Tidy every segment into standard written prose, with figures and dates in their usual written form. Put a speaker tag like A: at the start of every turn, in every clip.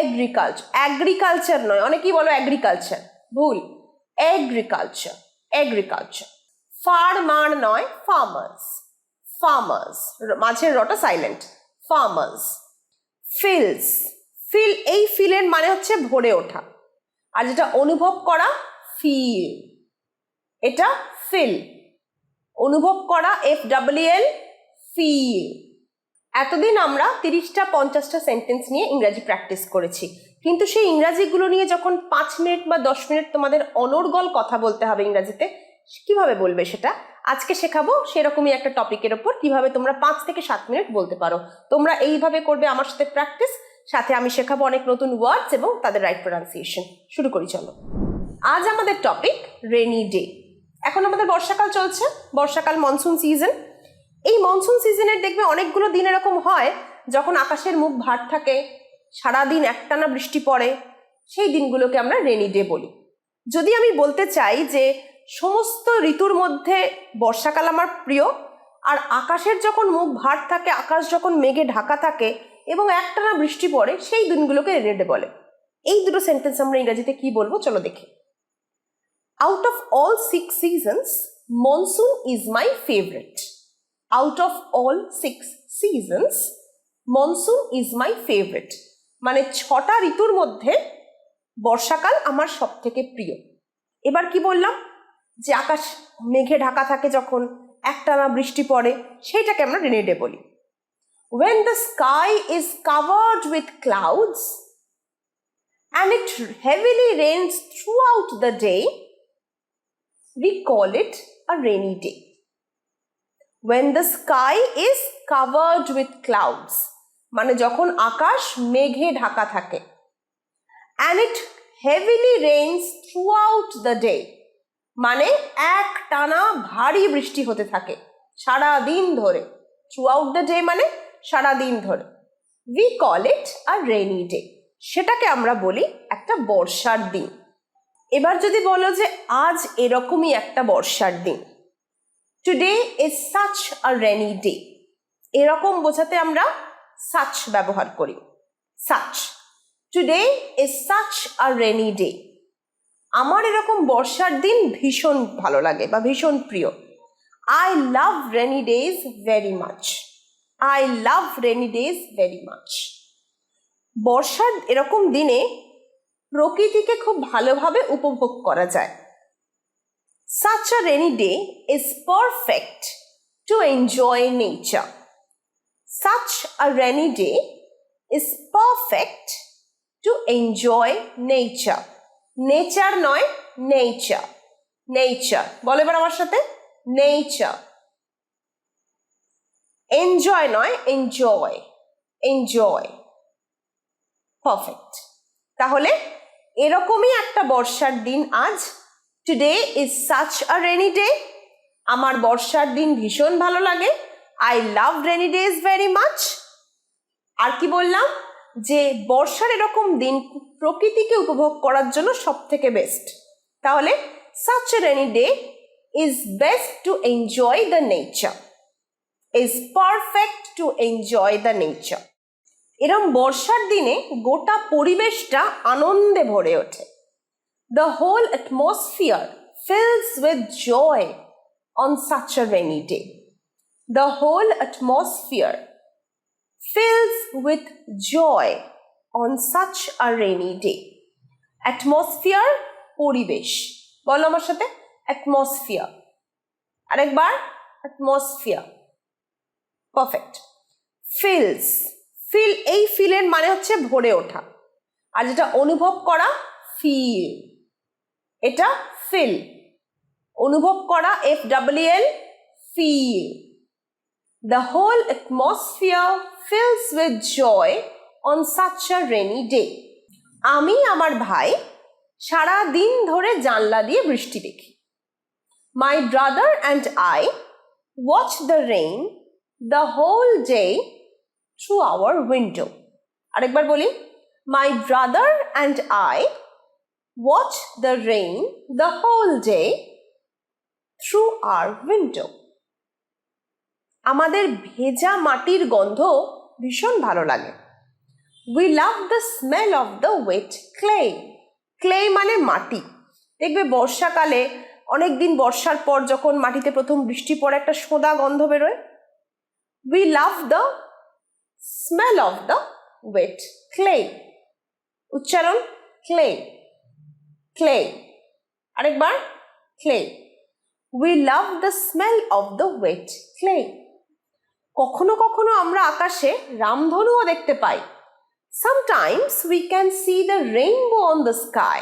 A: Agriculture, agriculture নয়, অনেকেই বলো অ্যাগ্রিকালচার, ভুল, এগ্রিকালচার, এগ্রিকালচার। ফার্মার নয়, ফার্মার্স, ফার্মার্স, মাঝের রটা সাইলেন্ট, ফার্মার্স। ফিলস, ফিল, এই ফিলের মানে হচ্ছে ভরে ওঠা, আর যেটা অনুভব করা ফিল, এটা ফিল, অনুভব করা FWL, ফিল। এতদিন আমরা 30টা 50টা সেন্টেন্স নিয়ে ইংরাজি প্র্যাকটিস করেছি, কিন্তু সেই ইংরাজিগুলো নিয়ে যখন 5 মিনিট বা 10 মিনিট তোমাদের অনর্গল কথা বলতে হবে ইংরাজিতে, কিভাবে বলবে সেটা আজকে শেখাবো। সেরকমই একটা টপিকের ওপর কিভাবে তোমরা 5 থেকে 7 মিনিট বলতে পারো। তোমরা এইভাবে করবে আমার সাথে প্র্যাকটিস, সাথে আমি শেখাবো অনেক নতুন ওয়ার্ডস এবং তাদের রাইট প্রোনাউন্সিয়েশন। শুরু করি চলো। আজ আমাদের টপিক রেনি ডে। এখন আমাদের বর্ষাকাল চলছে, বর্ষাকাল মনসুন সিজন। এই মনসুন সিজনের দেখবে অনেকগুলো দিন এরকম হয় যখন আকাশের মুখ ভার থাকে, সারাদিন একটানা বৃষ্টি পড়ে, সেই দিনগুলোকে আমরা রেনি ডে বলি। যদি আমি বলতে চাই যে সমস্ত ঋতুর মধ্যে বর্ষাকাল আমার প্রিয়, আর আকাশের যখন মুখ ভার থাকে, আকাশ যখন মেঘে ঢাকা থাকে এবং একটানা বৃষ্টি পড়ে, সেই দিনগুলোকে রেনি ডে বলে। এই দুটো সেন্টেন্স আমরা ইংরেজিতে কি বলবো চলো দেখি। Out of all 6 seasons, monsoon is my favorite. Out of all 6 seasons, monsoon is my favorite. মানে 6টা ঋতুর মধ্যে বর্ষাকাল আমার সব থেকে প্রিয়। এবার কি বললাম, যে আকাশ মেঘে ঢাকা থাকে যখন একটানা বৃষ্টি পড়ে, সেইটাকে আমরা রেনি ডে বলি। When the sky is covered with clouds and it heavily rains throughout the day, we call it a rainy day. When the sky is covered with clouds, মানে যখন আকাশ মেঘে ঢাকা থাকে, and it heavily rains throughout the day, মানে এক টানা ভারী বৃষ্টি হতে থাকে সারা দিন ধরে, throughout the day মানে সারা দিন ধরে, we call it a rainy day. সেটাকে আমরা বলি একটা বর্ষার দিন। এবার যদি বলো যে আজ এরকমই একটা বর্ষার দিন, Today is such a rainy day, এরকম বোঝাতে আমরা such ব্যবহার করি, such. Today is such a rainy day. আমার এরকম বর্ষার দিন ভীষণ ভালো লাগে বা ভীষণ প্রিয়। I love rainy days very much. I love rainy days very much. বর্ষার এরকম দিনে প্রকৃতিকে খুব ভালোভাবে উপভোগ করা যায়। Such a rainy day is perfect to enjoy nature. Such a rainy day is perfect to enjoy nature. Nature নয়, nature. Nature. বলো এবার আমার সাথে, nature. Enjoy নয়, enjoy. Enjoy. Perfect. তাহলে এরকমই একটা বর্ষার দিন আজ। Today is such a rainy day. আমার বর্ষার দিন ভীষণ ভালো লাগে। I love rainy days very much. আর কি বললাম, যে বর্ষার এরকম দিন প্রকৃতিকে উপভোগ করার জন্য সব থেকে বেস্ট। তাহলে such a rainy day is best to enjoy the nature. Is perfect to enjoy the nature. এরকম বর্ষার দিনে গোটা পরিবেশটা আনন্দে ভরে ওঠে। The whole atmosphere fills with joy on such a rainy day. The whole atmosphere fills with joy on such a rainy day. Atmosphere, পরিবেশ। বলো আমার সাথে, atmosphere. আরেকবার, atmosphere. Perfect. Fills. Fill, এই ফিলের মানে হচ্ছে ভরে ওঠা, আর যেটা অনুভব করা ফিল, এটা ফিল, অনুভব করা FWL, feel. The whole atmosphere fills with joy on such a rainy day. আমি আমার ভাই সারা দিন ধরে জানলা দিয়ে বৃষ্টি দেখি। My brother and I watch the rain the whole day through our window. আরেকবার বলি, My brother and I watch the rain the whole day through our window. আমাদের ভেজা মাটির গন্ধ ভীষণ ভালো লাগে। We love the smell of the wet clay. Clay মানে মাটি। দেখবে বর্ষাকালে অনেকদিন বর্ষার পর যখন মাটিতে প্রথম বৃষ্টি পড়ে একটা সোঁদা গন্ধ বেরোয়। We love the smell of the wet clay. উচ্চারণ clay, clay. আরেকবার clay. We love the smell of the wet clay. কখনো কখনো আমরা আকাশে রামধনুও দেখতে পাই। Sometimes we can see the rainbow on the sky.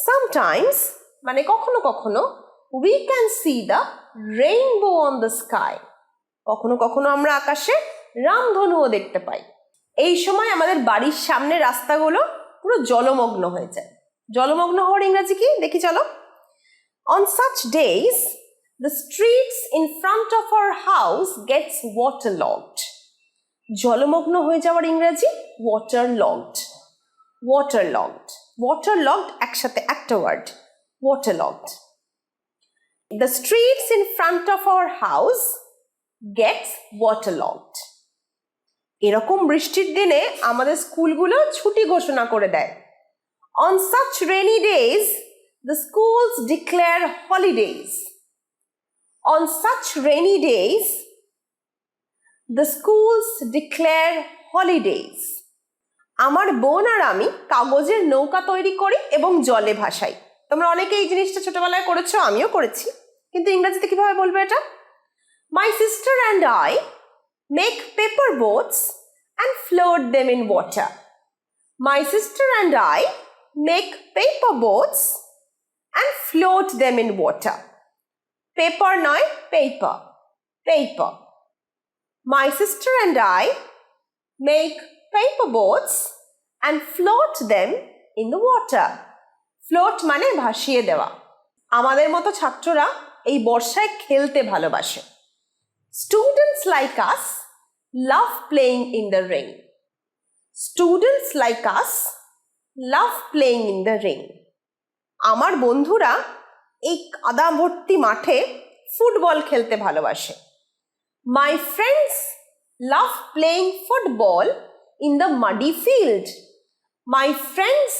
A: Sometimes মানে কখনো কখনো we can see the rainbow on the sky. কখনো কখনো আমরা আকাশে রামধনুও দেখতে পাই। এই সময় আমাদের বাড়ির সামনে রাস্তাগুলো পুরো জলমগ্ন হয়ে যায়। জলমগ্ন হওয়ার ইংরেজি কি দেখি চলো। On such days, the streets in front of our house gets waterlogged. জলমগ্ন হয়ে যাওয়ার ইংরেজি waterlogged. Waterlogged. Waterlogged একসাথে একটা word waterlogged. The streets in front of our house gets waterlogged. এরকম বৃষ্টির দিনে আমাদের স্কুলগুলো ছুটি ঘোষণা করে দেয়। On such rainy days, the schools declare holidays. On such rainy days, the schools declare holidays. আমার বোন আর আমি কাগজের নৌকা তৈরি করি এবং জলে ভাসাই। তোমরা অনেকে এই জিনিসটা ছোটবেলায় করেছো, আমিও করেছি, কিন্তু ইংরেজিতে কিভাবে বলবে এটা? My sister and I make paper boats and float them in water. My sister and I make paper boats and float them in water. Paper নয় paper, paper. My sister and I make paper boats and float them in the water. Float মানে ভাসিয়ে দেওয়া। আমাদের মতো ছাত্ররা এই বর্ষায় খেলতে ভালোবাসে। Students like us love playing in the rain. Students like us love playing in the rain. আমার বন্ধুরা এই কাদা ভর্তি মাঠে ফুটবল খেলতে ভালোবাসে। My friends love playing football in the muddy field. My friends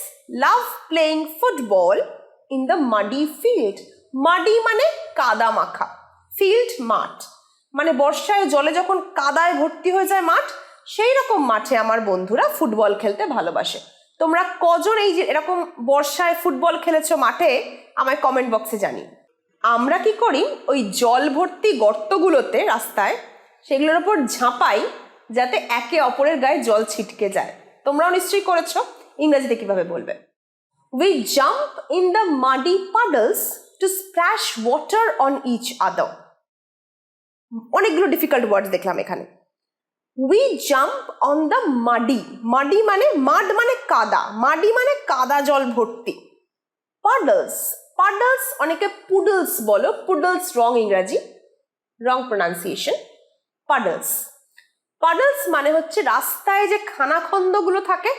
A: love playing football in the muddy field. Muddy মানে কাদা মাখা, field মাঠ মানে বর্ষায় জলে যখন কাদায় ভর্তি হয়ে যায় মাঠ, সেই রকম মাঠে আমার বন্ধুরা ফুটবল খেলতে ভালোবাসে। তোমরা কজন এই যে এরকম বর্ষায় ফুটবল খেলেছো মাঠে আমায় কমেন্ট বক্সে জানিও। আমরা কি করি, ওই জল ভর্তি গর্তগুলোতে রাস্তায় সেগুলোর উপর ঝাঁপাই যাতে একে অপরের গায়ে জল ছিটকে যায়। তোমরাও নিশ্চয়ই করেছো। ইংরেজিতে কিভাবে বলবে? We jump in the muddy puddles to splash water on each other. অনেকগুলো ডিফিকাল্ট ওয়ার্ডস দেখলাম এখানে। We jump on the muddy. Muddy মানে মাড মানে কাদা, মাডি মানে কাদা জল ভর্তি। Puddles. Puddles অনেকে পুডলস বলো, পুডলস রং ইংরাজি, রং প্রোনাউন্সিয়েশন। Puddles. Puddles মানে হচ্ছে রাস্তায় যে খানাখন্দগুলো থাকে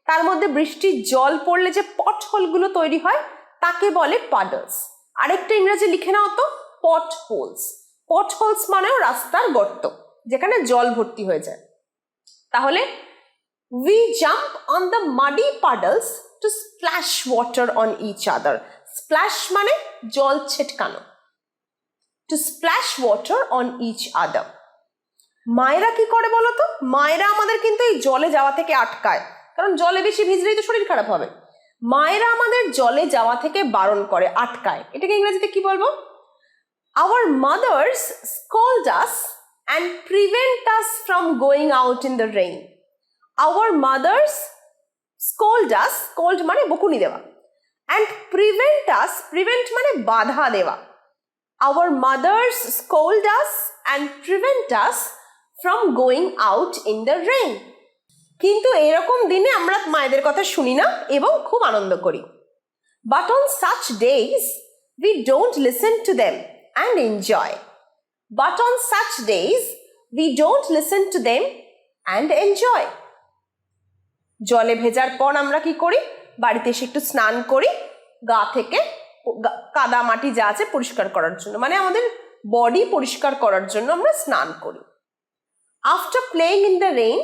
A: তার মধ্যে বৃষ্টির জল পড়লে যে পটহোলগুলো তৈরি হয় তাকে বলে puddles. আরেকটা ইংরেজি লিখে নাও তো, potholes. Potholes মানেও রাস্তার গর্ত যেখানে জল ভর্তি হয়ে যায়। তাহলে we jump on the muddy puddles to splash water on each other. Splash মানে জল ছিটকানো, to splash water on each other. মায়েরা কি করে বলো তো? মায়েরা আমাদের কিন্তু এই জলে যাওয়া থেকে আটকায়, কারণ জলে বেশি ভিজলেই তো শরীর খারাপ হবে। মায়েরা আমাদের জলে যাওয়া থেকে বারণ করে, আটকায়। এটাকে ইংরেজিতে কি বলবো? Our mothers scold us and prevent us from going out in the rain. Our mothers scold us, scold মানে বকুনি দেওয়া, and prevent us, prevent মানে বাধা দেওয়া। Our mothers scold us and prevent us from going out in the rain. কিন্তু এরকম দিনে আমরা মায়েদের কথা শুনি না এবং খুব আনন্দ করি। But on such days we don't listen to them and enjoy. But on such days we don't listen to them and enjoy. জলে ভেজার পর আমরা কি করি? বাড়িতে এসে একটু স্নান করি, গা থেকে কাদা মাটি যা আছে পরিষ্কার করার জন্য, মানে আমাদের বডি পরিষ্কার করার জন্য আমরা স্নান করি। After playing in the rain,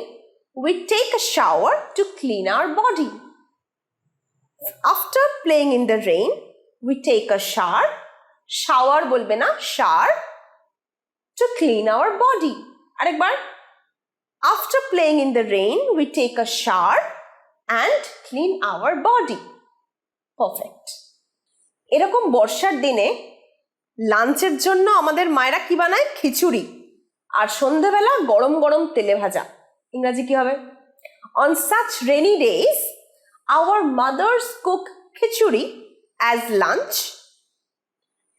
A: we take a shower to clean our body. After playing in the rain, we take a shower. Shower বলবে না, shower. To clean our body. আরেকবার. After playing in the rain, we take a shower and clean our body. Perfect. এরকম বর্ষার দিনে লাঞ্চের জন্য আমাদের মায়েরা কি বানায়? খিচুড়ি। আর সন্ধ্যাবেলা গরম গরম তেলে ভাজা। ইংরেজি কি হবে? On such rainy days, our mothers cook khichdi as lunch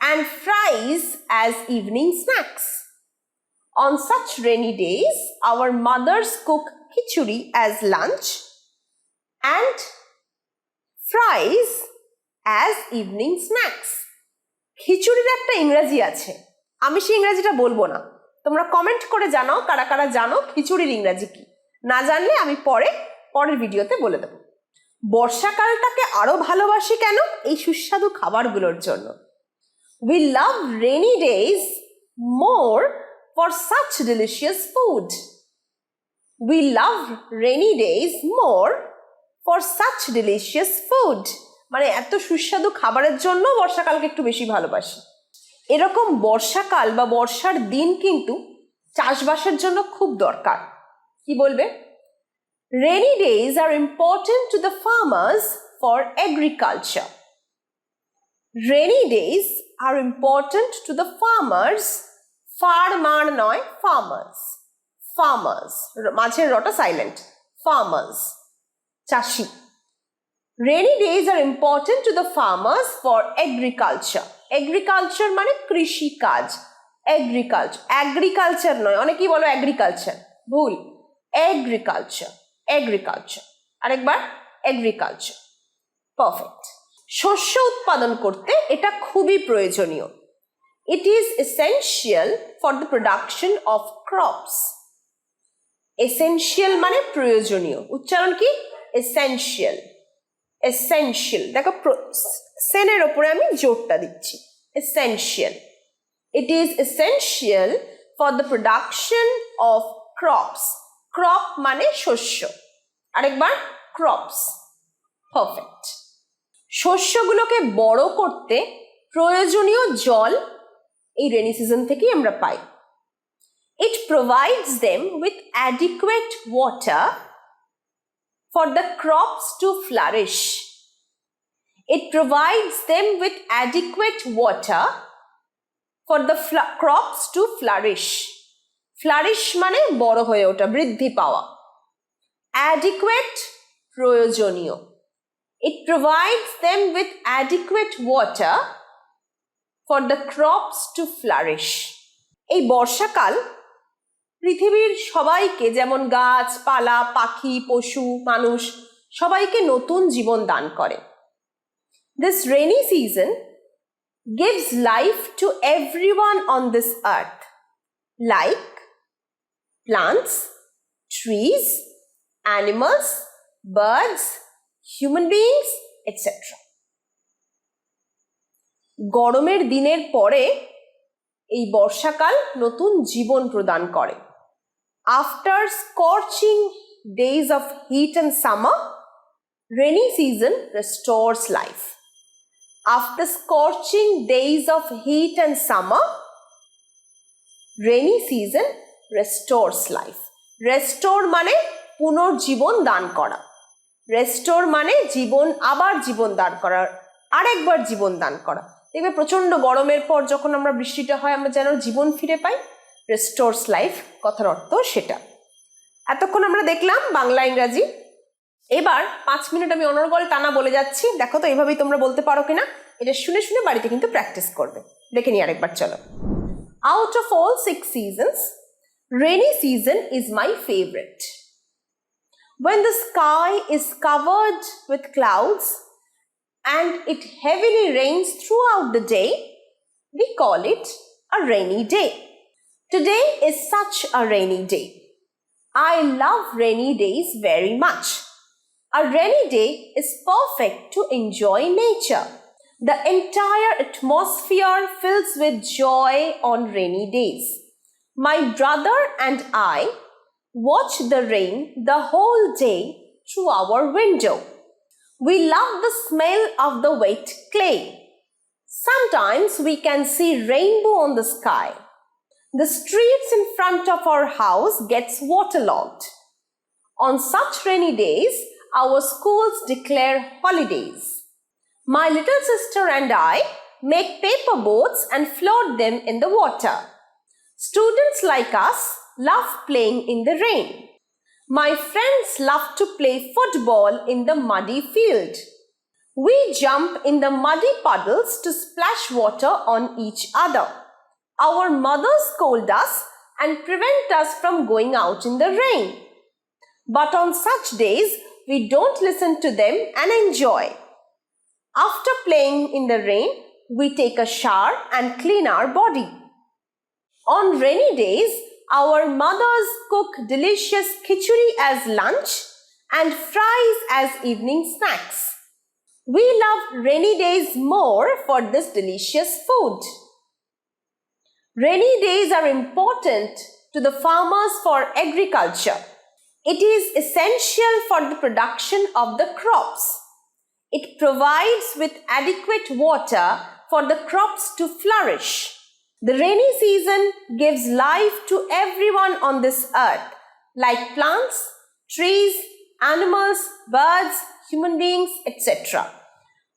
A: and fries as evening snacks. On such rainy days, our mothers cook khichdi as lunch and fries as evening snacks. খিচুড়ির একটা ইংরেজি আছে, আমি সেই ইংরেজিটা বলবো না, তোমরা কমেন্ট করে জানাও কারা কারা জানো খিচুড়ির ইংরেজি কি। না জানলে আমি পরের ভিডিওতে বলে দেব। বর্ষাকালটাকে আরো ভালোবাসি কেন? এই সুস্বাদু খাবারগুলোর জন্য। We love rainy days more for such delicious food. We love rainy days more for such delicious food. মানে এত সুস্বাদু খাবারের জন্য বর্ষাকালকে একটু বেশি ভালোবাসি। এরকম বর্ষাকাল বা বর্ষার দিন কিন্তু চাষবাসের জন্য খুব দরকার। কি বলবে? Rainy days are important to the farmers for agriculture. Rainy days are important to the farmers. Farmer নয়, farmers. Farmers. মাঝের রটা সাইলেন্ট। Farmers. চাষি। Rainy days are important to the farmers for agriculture. Agriculture মানে কৃষি কাজ। Agriculture. Agriculture নয়, অনেকেই বলো agriculture. ভুল। Agriculture. Agriculture. আরেকবার agriculture. Perfect. শস্য উৎপাদন করতে এটা খুবই প্রয়োজনীয়। It is essential for the production of crops. Essential মানে প্রয়োজনীয়। উচ্চারণ কি? Essential. Essential. দেখো সেনের ওপরে আমি জোরটা দিচ্ছি। Essential. It is essential for the production of crops. Crop মানে শস্য। আরেকবার crops. Perfect. শস্যগুলোকে বড় করতে প্রয়োজনীয় জল এই রেনি সিজন থেকেই আমরা পাই। It provides them with adequate water for the crops to flourish. It provides them with adequate water for the crops to flourish. Flourish মানে বড় হয়ে ওঠা, বৃদ্ধি পাওয়া। Adequate প্রয়োজনীয়। It provides them with adequate water for the crops to flourish. এই বর্ষাকাল পৃথিবীর সবাইকে, যেমন গাছপালা, পাখি, পশু, মানুষ, সবাইকে নতুন জীবন দান করে। This rainy season gives life to everyone on this earth, like plants, trees, animals, birds, human beings, etc. গরমের দিনের পরে এই বর্ষাকাল নতুন জীবন প্রদান করে। After scorching days of heat and summer, rainy season restores life. After scorching days of heat and summer, rainy season restores life. Restore মানে পুনর্জীবন দান করা। Restore মানে আবার জীবন দান করা, আরেকবার জীবন দান করা। দেখবে প্রচন্ড গরমের পর যখন আমরা বৃষ্টিটা হয় আমরা যেন জীবন ফিরে পাই। রেস্টোরস লাইফ কথার অর্থ সেটা। এতক্ষণ আমরা দেখলাম বাংলা ইংরাজি। এবার 5 মিনিট আমি অনর্গল টানা বলে যাচ্ছি, দেখো তো এইভাবেই তোমরা বলতে পারো কিনা। এটা শুনে শুনে বাড়িতে কিন্তু প্র্যাকটিস করবে। দেখে নি আরেকবার, চলো। Out of all 6 seasons, rainy season is my favorite. When the sky is covered with clouds and it heavily rains throughout the day, we call it a rainy day. Today is such a rainy day. I love rainy days very much. A rainy day is perfect to enjoy nature. The entire atmosphere fills with joy on rainy days. My brother and I watch the rain the whole day through our window. We love the smell of the wet clay. Sometimes we can see rainbow on the sky. The streets in front of our house gets waterlogged. On such rainy days, our schools declare holidays. My little sister and I make paper boats and float them in the water. Students like us love playing in the rain. My friends love to play football in the muddy field. We jump in the muddy puddles to splash water on each other. Our mothers scold us and prevent us from going out in the rain. But on such days, we don't listen to them and enjoy. After playing in the rain, we take a shower and clean our body. On rainy days, our mothers cook delicious khichdi as lunch and fries as evening snacks. We love rainy days more for this delicious food. Rainy days are important to the farmers for agriculture. It is essential for the production of the crops. It provides with adequate water for the crops to flourish. The rainy season gives life to everyone on this earth, like plants, trees, animals, birds, human beings, etc.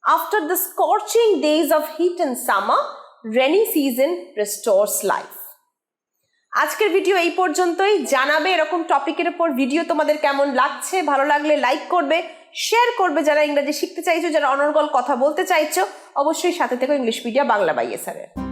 A: After the scorching days of heat and summer, rainy season restores life. আজকের video এই পর্যন্তই। জানাবে এরকম টপিকের উপর video তোমাদের কেমন লাগছে। ভালো লাগলে লাইক করবে, শেয়ার করবে। যারা ইংরেজি শিখতে চাইছো, যারা অনর্গল কথা বলতে চাইছো, অবশ্যই সাথে থেকো English media Bangla by SR.